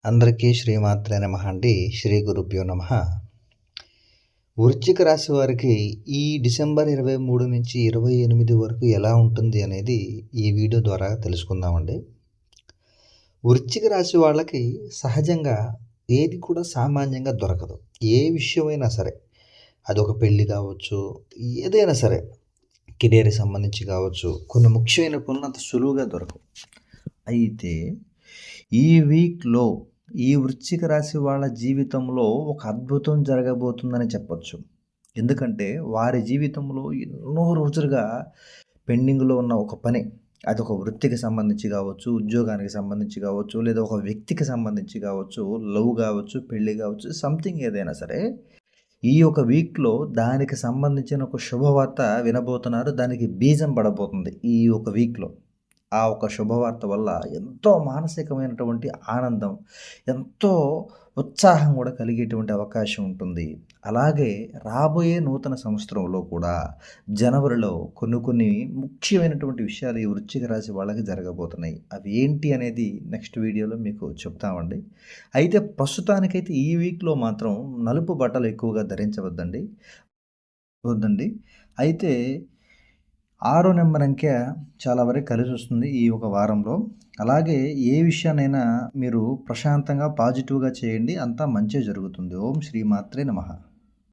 అందరికీ శ్రీమాత్రే నమః అండి. శ్రీ గురుభ్యో నమః. వృశ్చిక రాశి వారికి ఈ డిసెంబర్ 23 నుంచి 28 వరకు ఎలా ఉంటుంది అనేది ఈ వీడియో ద్వారా తెలుసుకుందామండి. వృశ్చిక రాశి వాళ్ళకి సహజంగా ఏది కూడా సామాన్యంగా దొరకదు. ఏ విషయమైనా సరే, అదొక పెళ్ళి కావచ్చు, ఏదైనా సరే, కెరీర్‌కి సంబంధించి కావచ్చు, కొన్ని ముఖ్యమైన పనులు అంత సులువుగా దొరకవు. అయితే ఈ వీక్‌లో ఈ వృశ్చిక రాశి వాళ్ళ జీవితంలో ఒక అద్భుతం జరగబోతుందని చెప్పొచ్చు. ఎందుకంటే వారి జీవితంలో ఎన్నో రోజులుగా పెండింగ్‌లో ఉన్న ఒక పని, అదొక వృత్తికి సంబంధించి కావచ్చు, ఉద్యోగానికి సంబంధించి కావచ్చు, లేదా ఒక వ్యక్తికి సంబంధించి కావచ్చు, లవ్ కావచ్చు, పెళ్లి కావచ్చు, సంథింగ్ ఏదైనా సరే, ఈ ఒక వీక్‌లో దానికి సంబంధించిన ఒక శుభవార్త వినబోతున్నారు. దానికి బీజం పడబోతుంది ఈ ఒక వీక్‌లో. ఆ ఒక శుభవార్త వల్ల ఎంతో మానసికమైనటువంటి ఆనందం, ఎంతో ఉత్సాహం కూడా కలిగేటువంటి అవకాశం ఉంటుంది. అలాగే రాబోయే నూతన సంవత్సరంలో కూడా జనవరిలో కొన్ని ముఖ్యమైనటువంటి విషయాలు ఈ వృశ్చిక రాశి వాళ్ళకి జరగబోతున్నాయి. అవి ఏంటి అనేది నెక్స్ట్ వీడియోలో మీకు చెప్తామండి. అయితే ప్రస్తుతానికైతే ఈ వీక్‌లో మాత్రం నలుపు బట్టలు ఎక్కువగా ధరించవద్దండి. అయితే 6 నెంబర్ అంకె చాలా వరకు కలిసొస్తుంది ఈ ఒక వారంలో. అలాగే ఏ విషయాన్నైనా మీరు ప్రశాంతంగా, పాజిటివ్‌గా చేయండి. అంతా మంచే జరుగుతుంది. ఓం శ్రీ మాత్రే నమః.